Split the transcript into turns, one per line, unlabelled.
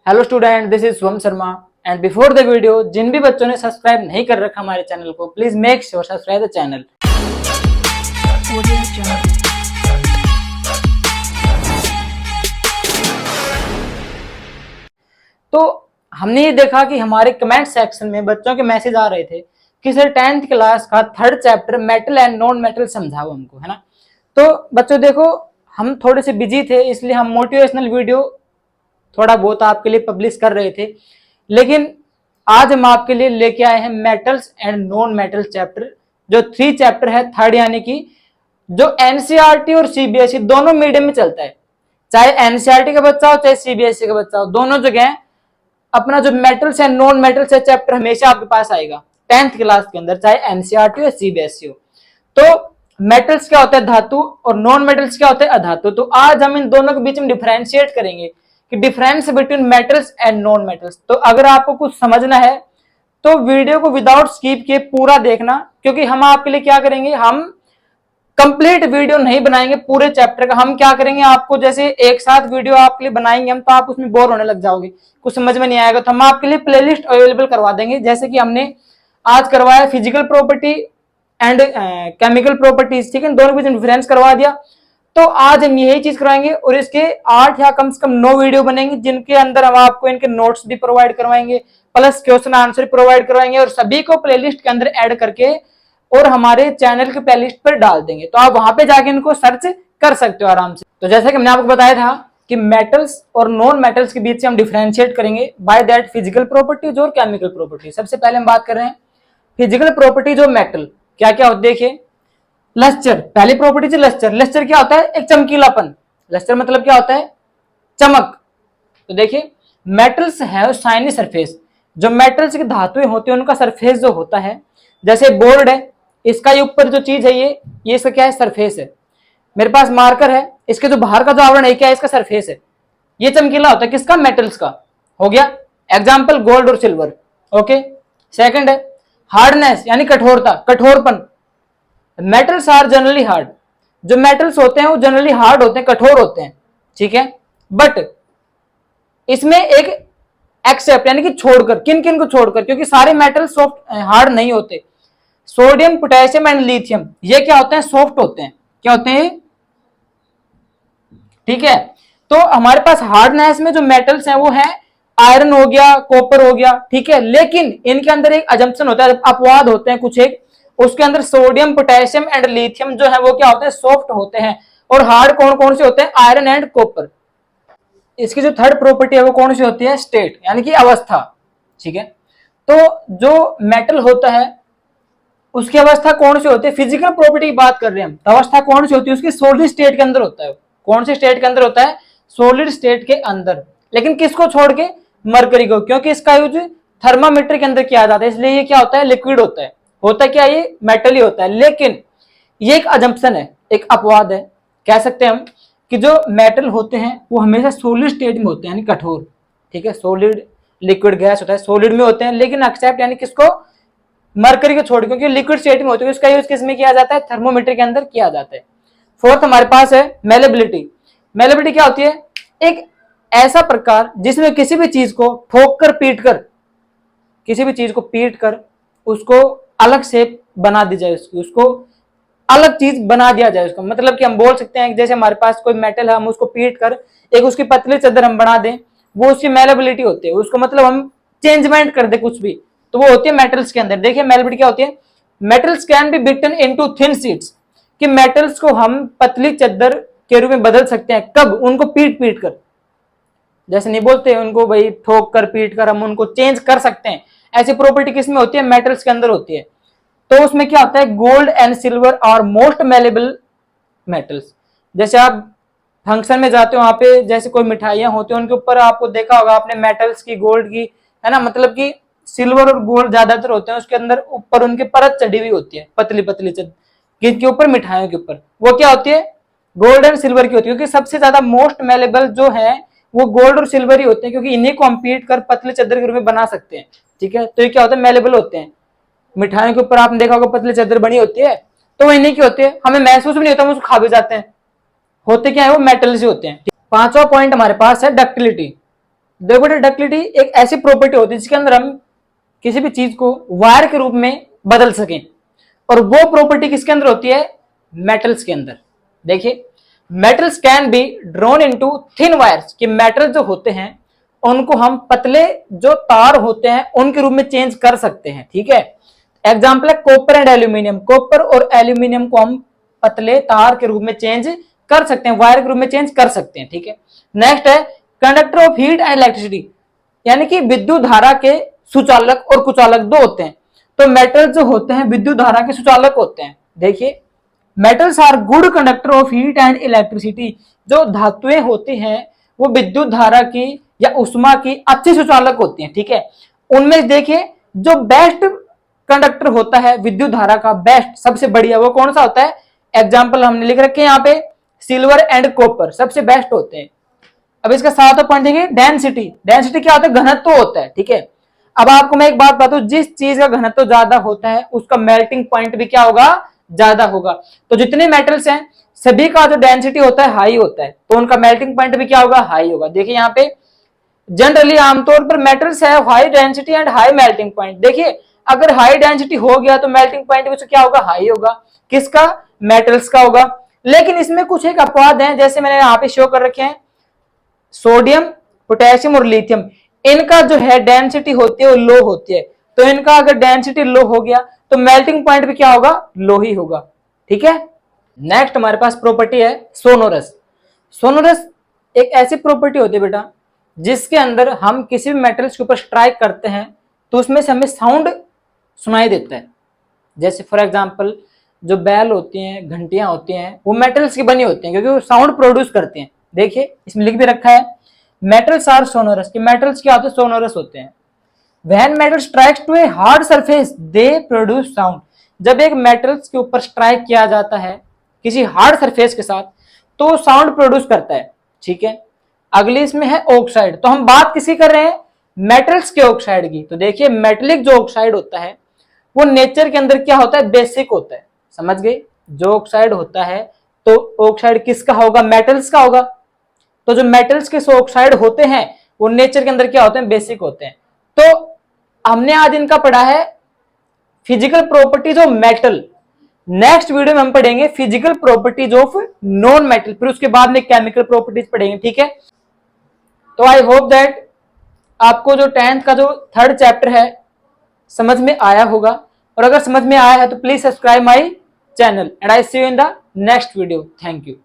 Hello student, this is Swam Sharma and before the video जिन भी बच्चों ने सब्सक्राइब नहीं कर रखा हमारे चैनल को, please make sure subscribe the channel. तो हमने ये देखा कि हमारे कमेंट सेक्शन में बच्चों के मैसेज आ रहे थे कि सर 10th क्लास का third chapter metal and non metal समझाओ हमको, है ना। तो बच्चों देखो, हम थोड़े से बिजी थे इसलिए हम मोटिवेशनल वीडियो थोड़ा बहुत आपके लिए पब्लिश कर रहे थे, लेकिन आज हम आपके लिए लेके आए हैं metals and non metal chapter, जो 3 चैप्टर है थर्ड, यानी कि जो एनसीईआरटी और सीबीएसई दोनों मीडियम में चलता है। चाहे एनसीईआरटी का बच्चा हो चाहे सीबीएसई का बच्चा हो, दोनों जगह अपना जो मेटल्स एंड नॉन मेटल्स है चैप्टर हमेशा आपके पास आएगा 10th क्लास के अंदर, चाहे एनसीईआरटी या सीबीएसई हो। तो मेटल्स क्या होता है, धातु, और नॉन मेटल्स क्या होता है, अधातु। तो आज हम इन दोनों के बीच में डिफरेंशिएट करेंगे कि difference between metals and non metals. तो अगर आपको कुछ समझना है तो वीडियो को विदाउट स्किप किए पूरा देखना, क्योंकि हम आपके लिए क्या करेंगे, हम कंप्लीट वीडियो नहीं बनाएंगे पूरे चैप्टर का। हम क्या करेंगे, आपको जैसे एक साथ वीडियो आपके लिए बनाएंगे हम, तो आप उसमें बोर होने लग जाओगे, कुछ समझ में नहीं आएगा। तो हम आपके लिए प्लेलिस्ट अवेलेबल करवा देंगे, जैसे कि हमने आज करवाया physical property and chemical properties, ठीक है, दोनों के बीच डिफरेंस करवा दिया। तो आज हम यही चीज करवाएंगे और इसके 8 या कम से कम 9 वीडियो बनेंगे, जिनके अंदर हम आपको इनके नोट्स भी प्रोवाइड करवाएंगे, प्लस क्वेश्चन आंसर प्रोवाइड करवाएंगे, और सभी को प्लेलिस्ट के अंदर ऐड करके और हमारे चैनल के प्लेलिस्ट पर डाल देंगे। तो आप वहां पे जाके इनको सर्च कर सकते हो आराम से। तो जैसे कि मैंने आपको बताया था कि मेटल्स और नॉन मेटल्स के बीच से हम डिफरेंशिएट करेंगे बाय दैट फिजिकल प्रॉपर्टीज और केमिकल प्रॉपर्टी। सबसे पहले हम बात कर रहे हैं फिजिकल प्रॉपर्टीज ऑफ मेटल। क्या क्या होती है देखिए, लस्टर, पहली प्रॉपर्टी है लस्टर। लस्टर क्या होता है, एक चमकीलापन। लस्टर मतलब क्या होता है, चमक। तो देखिए मेटल्स है शाइनी सरफेस, जो मेटल्स की धातुएं होती है उनका सरफेस जो होता है, जैसे बोर्ड है, इसका ये ऊपर जो चीज है ये इसका क्या है, सरफेस है। मेरे पास मार्कर है, इसके जो बाहर का जो आवरण है क्या है, इसका सरफेस है। ये चमकीला होता है किसका, मेटल्स का। हो गया एग्जाम्पल गोल्ड और सिल्वर। ओके, सेकंड है हार्डनेस, यानी कठोरता, कठोरपन। मेटल्स आर जनरली हार्ड, जो मेटल्स होते हैं वो जनरली हार्ड होते हैं, कठोर होते हैं, ठीक है। बट इसमें एक एक्सेप्ट, यानी कि छोड़कर, किन किन को छोड़कर, क्योंकि सारे मेटल सॉफ्ट हार्ड नहीं होते। सोडियम, पोटेशियम एंड लिथियम ये क्या होते हैं, सॉफ्ट होते हैं। क्या होते हैं, ठीक है। तो हमारे पास हार्डनेस में जो मेटल्स हैं वो है आयरन हो गया, कॉपर हो गया, ठीक है। लेकिन इनके अंदर एक अजम्पशन होता है, अपवाद होते हैं कुछ एक, उसके अंदर सोडियम, पोटेशियम एंड लिथियम जो है वो क्या होते हैं, सॉफ्ट होते हैं। और हार्ड कौन कौन से होते हैं, आयरन एंड कॉपर। इसकी जो थर्ड प्रॉपर्टी है वो कौन सी होती है, स्टेट, यानी कि अवस्था, ठीक है। तो जो मेटल होता है उसकी अवस्था कौन सी होती है, फिजिकल प्रॉपर्टी की बात कर रहे हैं हम, तो अवस्था कौन सी होती है, उसकी सॉलिड स्टेट के अंदर होता है। कौन सी स्टेट के अंदर होता है, सॉलिड स्टेट के अंदर। लेकिन किसको छोड़ के, मरकरी को, क्योंकि इसका यूज थर्मामीटर के अंदर किया जाता है, इसलिए ये क्या होता है, लिक्विड होता है। होता क्या, ये मेटल ही होता है। लेकिन ये एक अजम्पशन है, एक अपवाद है, कह सकते हैं हम कि जो मेटल होते हैं वो हमेशा सॉलिड स्टेट में होते हैं, यानी कठोर, ठीक है। सॉलिड लिक्विड गैस होता है, सॉलिड में होते हैं, लेकिन एक्सेप्ट यानी किसको, मरकरी को छोड़, क्योंकि लिक्विड स्टेट में होते हैं, उसका यूज किस में किया जाता है, थर्मोमीटर के अंदर किया जाता है। फोर्थ हमारे पास है मेलेबिलिटी। मेलेबिलिटी क्या होती है, एक ऐसा प्रकार जिसमें किसी भी चीज को ठोक कर, पीट कर, किसी भी चीज को पीट कर उसको अलग शेप बना दी जाए, उसको अलग चीज बना दिया जाए उसको। मतलब कि हम बोल सकते हैं कि जैसे हमारे पास कोई मेटल है, हम उसको पीट कर एक उसकी पतली चादर हम बना दें, वो उसकी मेलेबिलिटी होती है। उसको मतलब हम चेंजमेंट कर दे कुछ भी, तो वो होती है मेटल्स के अंदर। देखिए मेलेबिलिटी क्या होती है, metals can be beaten into thin sheets, कि मेटल्स को हम पतली चादर के रूप में बदल सकते हैं। कब, उनको पीट पीट कर, जैसे नहीं बोलते उनको भाई ठोक कर, पीट कर, हम उनको चेंज कर सकते हैं। ऐसी प्रॉपर्टी किसमें होती है, मेटल्स के अंदर होती है। तो उसमें क्या होता है, gold and silver are most malleable metals. जैसे आप फंक्शन में जाते हो, वहां पे जैसे कोई मिठाइयां होती है, उनके ऊपर आपको देखा होगा आपने, मेटल्स की, गोल्ड की, है ना। मतलब कि सिल्वर और गोल्ड ज्यादातर होते हैं, उसके अंदर ऊपर उनकी परत चढ़ी हुई होती है, पतली पतली के ऊपर, मिठाइयों के ऊपर। वो क्या होती है, गोल्ड एंड सिल्वर की होती है, क्योंकि सबसे ज्यादा मोस्ट मेलेबल जो है वो गोल्ड और सिल्वर ही होते हैं, क्योंकि इन्हीं को हम पीट कर पतले चादर के रूप में बना सकते हैं, ठीक है। तो ये क्या होता है, मेलेबल होते हैं। मिठाइयों के ऊपर आपने देखा होगा पतली चादर बनी होती है, तो वो इन्हीं की होती है, हमें महसूस भी नहीं होता, हम उसको खा भी जाते हैं। होते क्या है, वो मेटल से होते हैं। 5वां पॉइंट हमारे पास है डक्टिलिटी। देखो बेटा, डक्टिलिटी एक ऐसी प्रॉपर्टी होती है जिसके अंदर हम किसी भी चीज को वायर के रूप में बदल सकें, और वो प्रॉपर्टी किसके अंदर होती है? मेटल्स के अंदर। देखिए, metals can be drawn into thin wires, कि मेटल जो होते हैं उनको हम पतले जो तार होते हैं उनके रूप में चेंज कर सकते हैं। ठीक है, एग्जाम्पल है कॉपर एंड एल्यूमिनियम। कॉपर और एल्यूमिनियम को हम पतले तार के रूप में चेंज कर सकते हैं, वायर के रूप में चेंज कर सकते हैं। ठीक है, नेक्स्ट है conductor of heat and electricity, यानी कि विद्युत धारा के सुचालक और कुचालक दो होते हैं। तो मेटल जो होते हैं विद्युत धारा के सुचालक होते हैं। देखिए, metals are good conductor of heat and electricity, जो धातुएं होती हैं वो विद्युत धारा की या उष्मा की अच्छी सुचालक होती हैं। ठीक है, उनमें देखिए जो बेस्ट कंडक्टर होता है विद्युत धारा का, बेस्ट सबसे बढ़िया, वो कौन सा होता है? एग्जाम्पल हमने लिख रखे हैं यहाँ पे, सिल्वर एंड कॉपर सबसे बेस्ट होते हैं। अब इसका सातवां पॉइंट देखिए, डेंसिटी। डेंसिटी क्या होता है? घनत्व होता है। ठीक है, अब आपको मैं एक बात बताऊं, जिस चीज का घनत्व ज्यादा होता है उसका मेल्टिंग पॉइंट भी क्या होगा? ज्यादा होगा। तो जितने मेटल्स हैं सभी का जो डेंसिटी होता है हाई होता है, तो उनका मेल्टिंग पॉइंट भी क्या होगा? हाई होगा। देखिए यहाँ पे जनरली आमतौर पर मेटल्स है high density and high melting point. देखिए, अगर हाई डेंसिटी हो गया तो मेल्टिंग पॉइंट भी क्या होगा? हाई होगा। किसका? मेटल्स का होगा। लेकिन इसमें कुछ एक अपवाद है, जैसे मैंने यहाँ पे शो कर रखे हैं, सोडियम, पोटेशियम और लिथियम, इनका जो है डेंसिटी होती है वो लो होती है। तो इनका अगर डेंसिटी लो हो गया तो मेल्टिंग पॉइंट भी क्या होगा? लो ही होगा। ठीक है, नेक्स्ट हमारे पास प्रॉपर्टी है सोनोरस। सोनोरस एक ऐसी प्रॉपर्टी होती है बेटा जिसके अंदर हम किसी भी मेटल्स के ऊपर स्ट्राइक करते हैं तो उसमें से हमें साउंड सुनाई देता है। जैसे फॉर एग्जांपल जो बैल होती हैं, घंटियां होती हैं, वो मेटल्स की बनी होती हैं क्योंकि वो साउंड प्रोड्यूस करती हैं। देखिए इसमें लिख भी रखा है मेटल्स आर सोनोरस, कि मेटल्स क्या होते हैं? सोनोरस होते हैं। When metal strikes to a hard surface they produce sound, जब एक मेटल्स के ऊपर स्ट्राइक किया जाता है किसी हार्ड सरफेस के साथ तो साउंड प्रोड्यूस करता है। ठीक है, अगली इसमें है ऑक्साइड। तो हम बात किसी कर रहे हैं? मेटल्स के ऑक्साइड की। तो देखिए मेटेलिक जो ऑक्साइड होता है वो नेचर के अंदर क्या होता है? बेसिक होता है। समझ गए? जो ऑक्साइड होता है तो ऑक्साइड किसका होगा? मेटल्स का होगा। तो जो मेटल्स के ऑक्साइड होते हैं वो नेचर के अंदर क्या होते हैं? बेसिक होते हैं। तो हमने आज इनका पढ़ा है physical properties of metal. Next video में हम पढ़ेंगे physical properties of non metal, फिर उसके बाद में केमिकल प्रॉपर्टीज पढ़ेंगे। ठीक है, तो आई होप दैट आपको जो 10th का जो 3rd चैप्टर है समझ में आया होगा, और अगर समझ में आया है तो please subscribe my channel and I see you in the next video. Thank you.